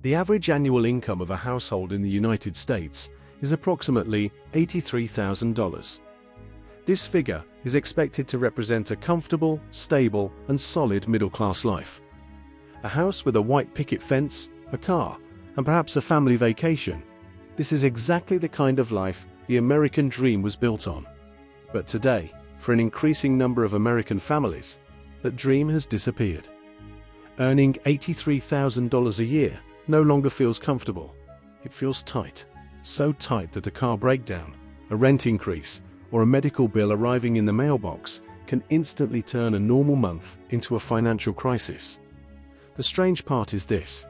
The average annual income of a household in the United States is approximately $83,000. This figure is expected to represent a comfortable, stable, and solid middle-class life. A house with a white picket fence, a car, and perhaps a family vacation. This is exactly the kind of life the American dream was built on. But today, for an increasing number of American families, that dream has disappeared. Earning $83,000 a year no longer feels comfortable. It feels tight. So tight that a car breakdown, a rent increase, or a medical bill arriving in the mailbox can instantly turn a normal month into a financial crisis. The strange part is this.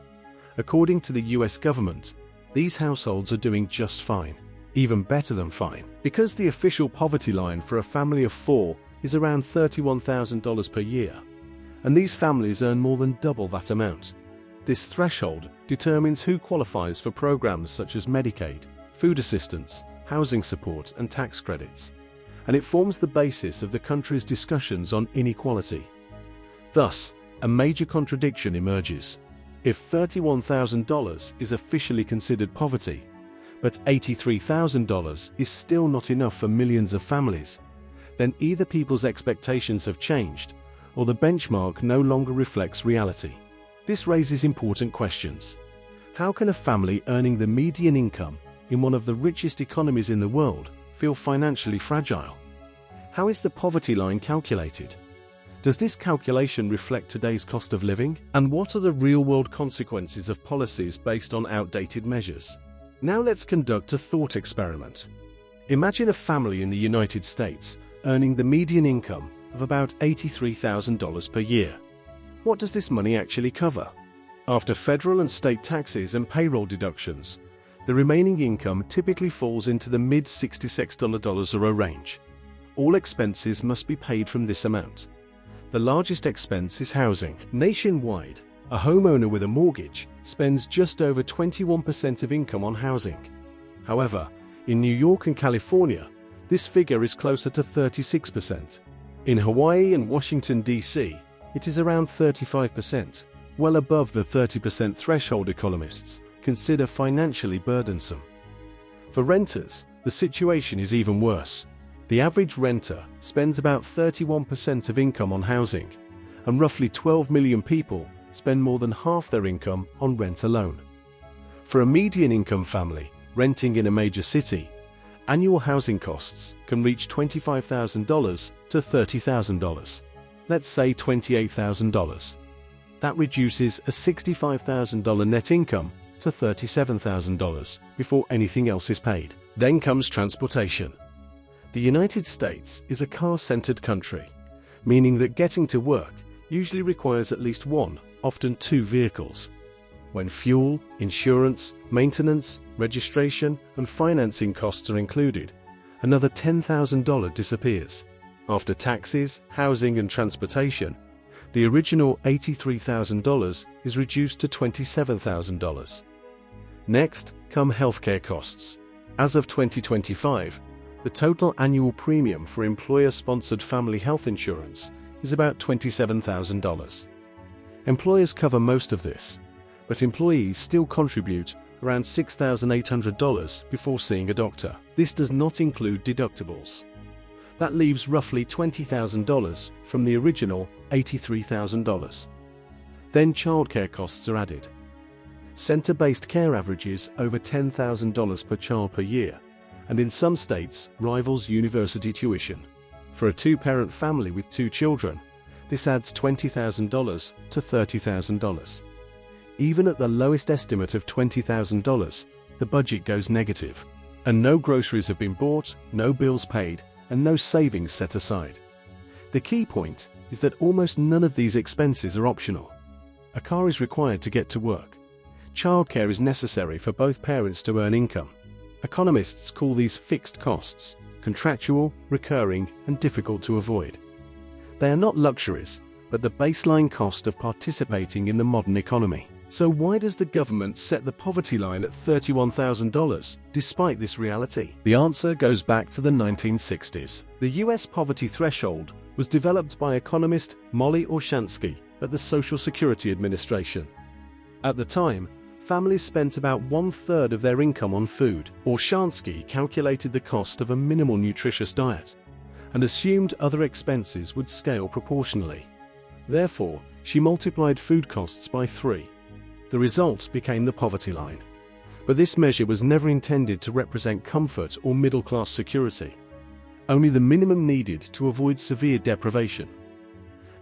According to the US government, these households are doing just fine, even better than fine, because the official poverty line for a family of 4 is around $31,000 per year, and these families earn more than double that amount. This threshold determines who qualifies for programs such as Medicaid, food assistance, housing support, and tax credits, and it forms the basis of the country's discussions on inequality. Thus, a major contradiction emerges. If $31,000 is officially considered poverty, but $83,000 is still not enough for millions of families, then either people's expectations have changed, or the benchmark no longer reflects reality. This raises important questions. How can a family earning the median income in one of the richest economies in the world feel financially fragile? How is the poverty line calculated? Does this calculation reflect today's cost of living? And what are the real-world consequences of policies based on outdated measures? Now let's conduct a thought experiment. Imagine a family in the United States earning the median income of about $83,000 per year. What does this money actually cover? After federal and state taxes and payroll deductions, the remaining income typically falls into the mid-$66 range. All expenses must be paid from this amount. The largest expense is housing. Nationwide, a homeowner with a mortgage spends just over 21% of income on housing. However, in New York and California, this figure is closer to 36%. In Hawaii and Washington, D.C., it is around 35%, well above the 30% threshold economists consider financially burdensome. For renters, the situation is even worse. The average renter spends about 31% of income on housing, and roughly 12 million people spend more than half their income on rent alone. For a median income family renting in a major city, annual housing costs can reach $25,000 to $30,000. Let's say $28,000. That reduces a $65,000 net income to $37,000 before anything else is paid. Then comes transportation. The United States is a car-centered country, meaning that getting to work usually requires at least one, often two vehicles. When fuel, insurance, maintenance, registration, and financing costs are included, another $10,000 disappears. After taxes, housing, and transportation, the original $83,000 is reduced to $27,000. Next come healthcare costs. As of 2025, the total annual premium for employer-sponsored family health insurance is about $27,000. Employers cover most of this, but employees still contribute around $6,800 before seeing a doctor. This does not include deductibles. That leaves roughly $20,000 from the original $83,000. Then childcare costs are added. Center-based care averages over $10,000 per child per year, and in some states rivals university tuition. For a two-parent family with 2 children, this adds $20,000 to $30,000. Even at the lowest estimate of $20,000, the budget goes negative, and no groceries have been bought, no bills paid, and no savings set aside. The key point is that almost none of these expenses are optional. A car is required to get to work. Childcare is necessary for both parents to earn income. Economists call these fixed costs, contractual, recurring, and difficult to avoid. They are not luxuries, but the baseline cost of participating in the modern economy. So why does the government set the poverty line at $31,000 despite this reality? The answer goes back to the 1960s. The US poverty threshold was developed by economist Molly Orshansky at the Social Security Administration. At the time, families spent about 1/3 of their income on food. Orshansky calculated the cost of a minimal nutritious diet and assumed other expenses would scale proportionally. Therefore, she multiplied food costs by 3. The result became the poverty line. But this measure was never intended to represent comfort or middle-class security, only the minimum needed to avoid severe deprivation.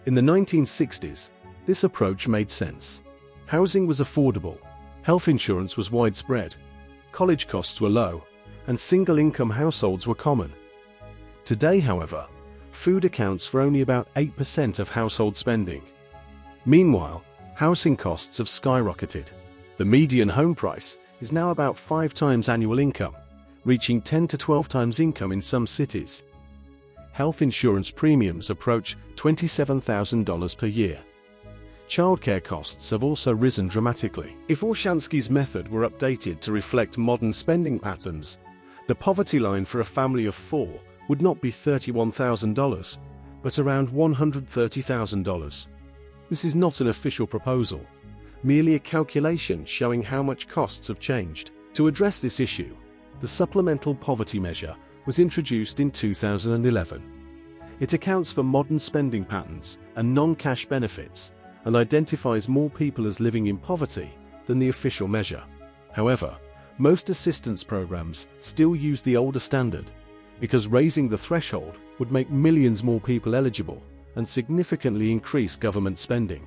In the 1960s, this approach made sense. Housing was affordable, health insurance was widespread, college costs were low, and single-income households were common. Today, however, food accounts for only about 8% of household spending. Meanwhile, housing costs have skyrocketed. The median home price is now about 5 times annual income, reaching 10 to 12 times income in some cities. Health insurance premiums approach $27,000 per year. Childcare costs have also risen dramatically. If Orshansky's method were updated to reflect modern spending patterns, the poverty line for a family of 4 would not be $31,000, but around $130,000. This is not an official proposal, merely a calculation showing how much costs have changed. To address this issue, the Supplemental Poverty Measure was introduced in 2011. It accounts for modern spending patterns and non-cash benefits and identifies more people as living in poverty than the official measure. However, most assistance programs still use the older standard because raising the threshold would make millions more people eligible and significantly increase government spending.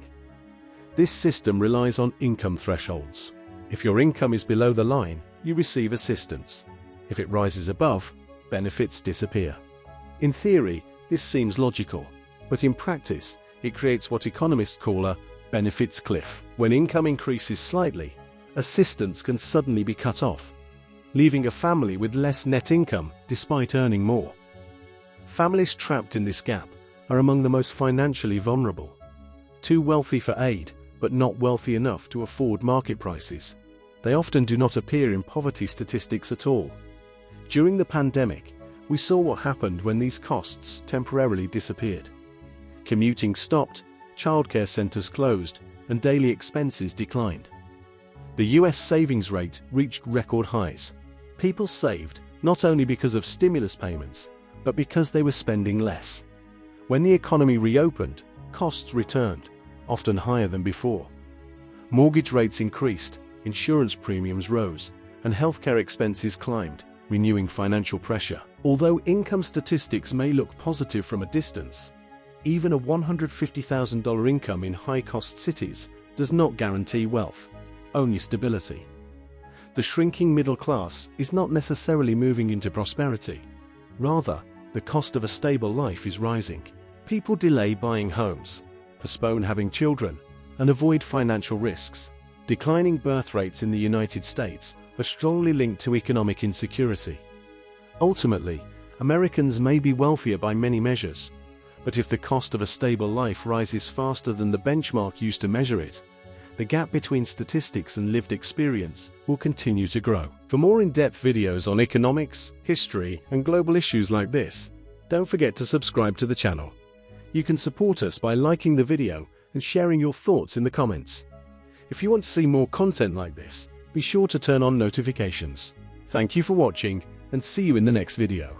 This system relies on income thresholds. If your income is below the line, you receive assistance. If it rises above, benefits disappear. In theory, this seems logical, but in practice, it creates what economists call a benefits cliff. When income increases slightly, assistance can suddenly be cut off, leaving a family with less net income despite earning more. Families trapped in this gap are among the most financially vulnerable. Too wealthy for aid, but not wealthy enough to afford market prices. They often do not appear in poverty statistics at all. During the pandemic, we saw what happened when these costs temporarily disappeared. Commuting stopped, childcare centers closed, and daily expenses declined. The US savings rate reached record highs. People saved not only because of stimulus payments, but because they were spending less. When the economy reopened, costs returned, often higher than before. Mortgage rates increased, insurance premiums rose, and healthcare expenses climbed, renewing financial pressure. Although income statistics may look positive from a distance, even a $150,000 income in high-cost cities does not guarantee wealth, only stability. The shrinking middle class is not necessarily moving into prosperity. Rather, the cost of a stable life is rising. People delay buying homes, postpone having children, and avoid financial risks. Declining birth rates in the United States are strongly linked to economic insecurity. Ultimately, Americans may be wealthier by many measures, but if the cost of a stable life rises faster than the benchmark used to measure it, the gap between statistics and lived experience will continue to grow. For more in-depth videos on economics, history, and global issues like this, don't forget to subscribe to the channel. You can support us by liking the video and sharing your thoughts in the comments. If you want to see more content like this, be sure to turn on notifications. Thank you for watching, and see you in the next video.